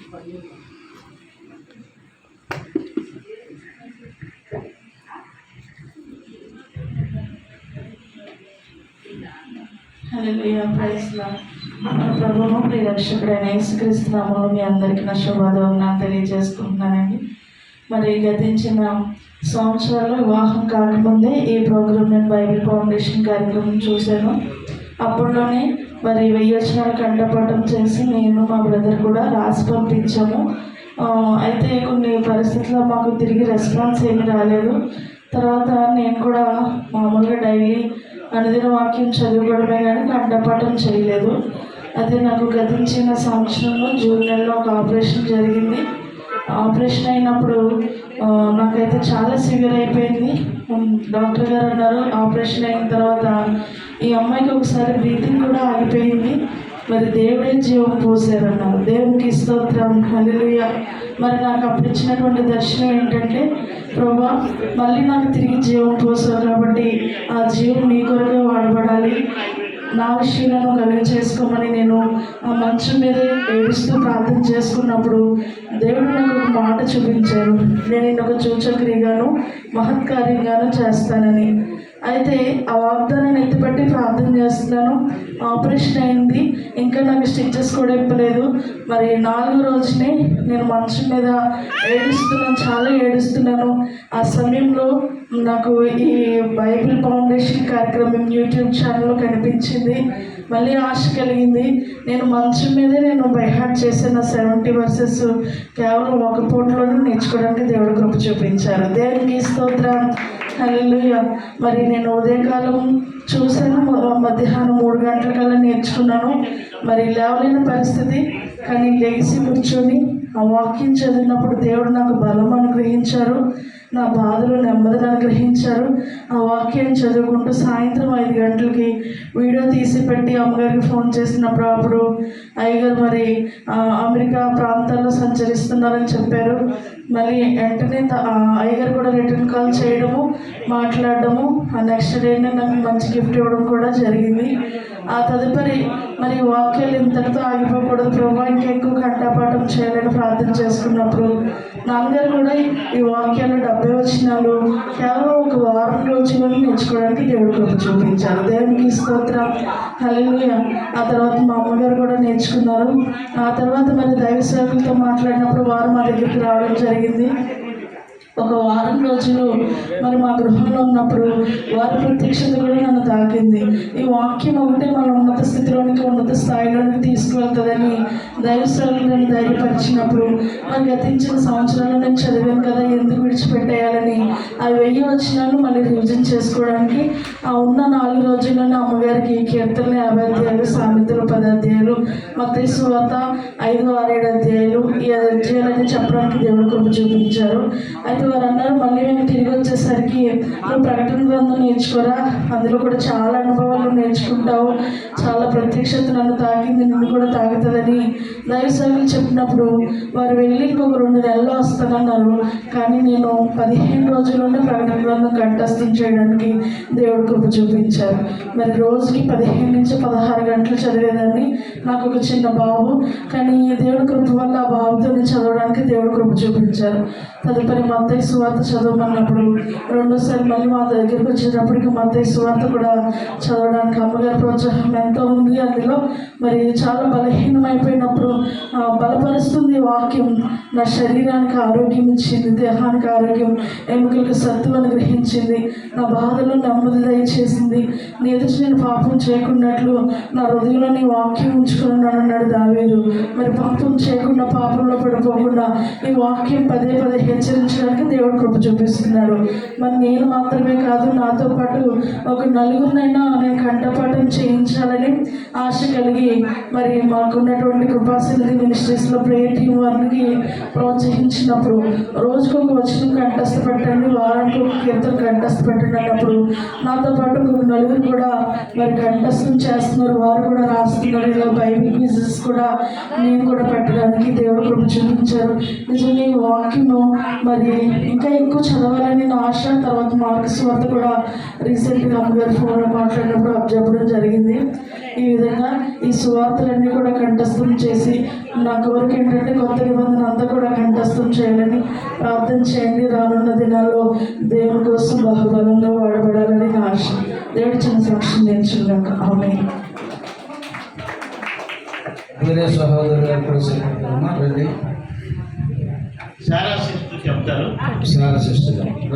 హల్లెలూయా, praise lord. మన ప్రభువు ప్రియ రక్షకుడైన యేసుక్రీస్తు నామములో మీ అందరికీ నా శుభావందనాలు తెలియజేసుకుంటున్నానండి. మరి గతించిన సంవత్సరాల్లో వివాహం కాకముందే ఈ ప్రోగ్రామ్ నేను బైబిల్ ఫౌండేషన్ కార్యక్రమం చూశాను. అప్పట్లోనే మరి 1000 వచనాలు కంఠపాఠం చేసి నేను మా బ్రదర్ కూడా రాసి పంపించాము. అయితే కొన్ని పరిస్థితుల్లో మాకు తిరిగి రెస్పాన్స్ ఏమీ రాలేదు. తర్వాత నేను కూడా మామూలుగా డైలీ అనుదిన వాక్యం చదువుకోవడమే కానీ కంఠపాఠం చేయలేదు. అదే నాకు గతించిన సంవత్సరంలో జూన్ నెలలో ఒక ఆపరేషన్ జరిగింది. ఆపరేషన్ అయినప్పుడు నాకైతే చాలా సివియర్ అయిపోయింది. డాక్టర్ గారు అన్నారు ఆపరేషన్ అయిన తర్వాత ఈ అమ్మాయికి ఒకసారి బ్రీతింగ్ కూడా ఆగిపోయింది, మరి దేవుడే జీవం పోసారన్నారు. దేవునికి స్తోత్రం, హల్లెలూయా. మరి నాకు అప్పుడు ఇచ్చినటువంటి దర్శనం ఏంటంటే, ప్రభువా మళ్ళీ నాకు తిరిగి జీవం పోసారు కాబట్టి ఆ జీవం నీ కొరకే వాడబడాలి, నా విషయంలో కలిగి చేసుకోమని నేను ఆ మంచం మీద ఏడుస్తూ ప్రార్థన చేసుకున్నప్పుడు దేవుడు నాకు ఒక మాట చూపించారు, నేను ఒక సూచక్రియగాను మహత్కార్యంగాను చేస్తానని. అయితే ఆ వాగ్దానాన్ని ఎత్తిపట్టి ప్రార్థన చేస్తున్నాను. ఆపరేషన్ అయింది, ఇంకా నాకు స్టిచెస్ కూడా ఇప్పలేదు. మరి 4వ రోజునే నేను మంచం మీద ఏడుస్తున్నాను, చాలా ఏడుస్తున్నాను. ఆ సమయంలో నాకు ఈ బైబిల్ ఫౌండేషన్ కార్యక్రమం యూట్యూబ్ ఛానల్లో కనిపించింది. మళ్ళీ ఆశ కలిగింది. నేను మంచం మీదే నేను బైహార్ట్ చేసిన 70 వర్సెస్ కేవలం ఒక పూటలోనే నేర్చుకోవడానికి దేవుడు కృప చూపించారు. దేవునికి స్తోత్రం, హల్లెలూయా. మరి నేను ఉదయకాలం చూశాను, మధ్యాహ్నం 3 గంటలకల్లా నేర్చుకున్నాను. మరి లేవలేని పరిస్థితి, కానీ లేచి కూర్చొని ఆ వాక్యం చదివినప్పుడు దేవుడు నాకు బలం అనుగ్రహించారు, నా బాధలు నెమ్మదిని అనుగ్రహించారు. ఆ వాక్యం చదువుకుంటూ సాయంత్రం 5 గంటలకి వీడియో తీసి పెట్టి అమ్మగారికి ఫోన్ చేసినప్పుడు అప్పుడు అయ్యగారు మరి అమెరికా ప్రాంతాల్లో సంచరిస్తున్నారని చెప్పారు. మళ్ళీ వెంటనే అయ్యగారు కూడా రిటర్న్ కాల్ చేయడము, మాట్లాడడము, ఆ నెక్స్ట్ డేనే నాకు మంచి గిఫ్ట్ ఇవ్వడం కూడా జరిగింది. ఆ తదుపరి మరి వాక్యాలు ఇంతటితో ఆగిపోకూడదు ప్రభా, ఇంకెక్కువ కంఠపాఠం చేయాలని ప్రార్థన చేసుకున్నప్పుడు నాన్నగారు కూడా ఈ వాక్యాలు 70 వచనాలు కేవలం ఒక వారం రోజుల్లో నేర్చుకోవడానికి దేవుడు కృప చూపించారు. దేవునికి స్తోత్రం, హల్లెలూయా. ఆ తర్వాత మా అమ్మగారు కూడా నేర్చుకున్నారు. ఆ తర్వాత మరి దైవ సేవకులతో మాట్లాడినప్పుడు వారు మా దగ్గరికి రావడం జరిగింది. ఒక వారం రోజులు మరి మా గృహంలో ఉన్నప్పుడు వారి ప్రత్యక్షత కూడా నన్ను తాకింది. ఈ వాక్యం ఒకటే మన ఉన్నత స్థితిలోనికి, ఉన్నత స్థాయిలోనికి తీసుకువెళ్తుందని దైవసేవకులు నన్ను ధైర్యపరిచినప్పుడు మరి గతించిన సంవత్సరాల్లో నేను చదివాను కదా, ఎందుకు విడిచిపెట్టేయాలని ఆ 1000 వచనాలు మళ్ళీ రివిజన్ చేసుకోవడానికి ఆ ఉన్న 4 రోజుల్లోనే అమ్మగారికి కీర్తనలు 50 అధ్యాయాలు, సామెతలు 10 అధ్యాయాలు, మత్తయి సువార్త 5, 6, 7 అధ్యాయాలు, ఈ అధ్యాయాలని చెప్పడానికి దేవుడు కృప చూపించారు. అయితే వారు అన్నారు, మళ్ళీ మేము తిరిగి వచ్చేసరికి నువ్వు ప్రకటన గ్రంథం నేర్చుకోరా, అందులో కూడా చాలా అనుభవాలు నేర్చుకుంటావు, చాలా ప్రత్యక్షత నన్ను తాకింది, నిన్ను కూడా తాగుతుందని దైవసేవకులు చెప్పినప్పుడు వారు వెళ్ళి ఇంకొక 2 నెలల్లో వస్తానన్నారు. కానీ నేను 15 రోజుల్లోనే ప్రకటన గ్రంథం కంఠస్థం చేయడానికి దేవుడు కృప చూపించారు. మరి రోజుకి 15 నుంచి 16 గంటలు చదివేదాన్ని. నాకు ఒక చిన్న బాబు, కానీ దేవుడి కృప వల్ల ఆ బాబుతో చదవడానికి దేవుడు కృప చూపించారు. తదుపరి మత్తయి సువార్త చదవమన్నప్పుడు రెండోసారి మళ్ళీ మా దగ్గరికి వచ్చేటప్పటికి మత్తయి సువార్త కూడా చదవడానికి అమ్మగారి ప్రోత్సాహం ఎంతో ఉంది. అందులో మరి చాలా బలహీనమైపోయినప్పుడు బలపరుస్తుంది వాక్యం. నా శరీరానికి ఆరోగ్యం ఇచ్చింది, దేహానికి ఆరోగ్యం, ఎముకలకు సత్తు అనుగ్రహించింది, నా బాధలో నెమ్మది దయచేసింది. నీ ఎదుటి నేను పాపం చేయకున్నట్లు నా హృదయంలో నీ వాక్యం ఉంచుకున్నాను అన్నాడు దావీదు. మరి పాపం చేయకుండా, పాపంలో పడిపోకుండా ఈ వాక్యం పదే పదే హెచ్చరించడానికి దేవుడు కృప చూపిస్తున్నాడు. మరి నేను మాత్రమే కాదు, నాతో పాటు ఒక 4గురినైనా నేను కంఠపాఠం చేయించాలని ఆశ కలిగి మరి మాకున్నటువంటి కృపాసిద్ధి మినిస్ట్రీస్లో ప్రేయర్ టీం వారికి ప్రోత్సహించినప్పుడు రోజుకొక వచనం కంఠస్థ పెట్టండి, వారానికి ఒక కీర్తన కంఠస్థ పెట్టండి అన్నప్పుడు నాతో పాటు ఒక 4గురు కూడా మరి కంఠస్థం చేస్తున్నారు, వారు కూడా రాస్తున్నారు. ఇలా బైబిల్ క్విజెస్ కూడా నేను కూడా పెట్టడానికి దేవుడు కృప చూపించారు. నిజంగా ఈ వాక్యము మరి ఇంకా ఎక్కువ చదవాలని నా ఆశ. తర్వాత మార్క్స్ వార్త కూడా రీసెంట్గా అమ్మగారు ఫోన్లో మాట్లాడినప్పుడు చెప్పడం జరిగింది. ఈ విధంగా ఈ సువార్తలన్నీ కూడా కంఠస్థం చేసి నా కోరిక ఏంటంటే కొత్త నిబంధన అంతా కూడా కంఠస్థం చేయాలని ప్రార్థన చేయండి. రానున్న దినాల్లో దేవుని కోసం బహుబలంగా వాడబడాలని నా ఆశ. దేవుడి చిన్న సాక్ష్యం నేర్చుకున్నాక ఆమేన్. వేరే సహోదరు గారు రండి. సారా సిస్టర్ చెప్తారు. సారా సిస్టర్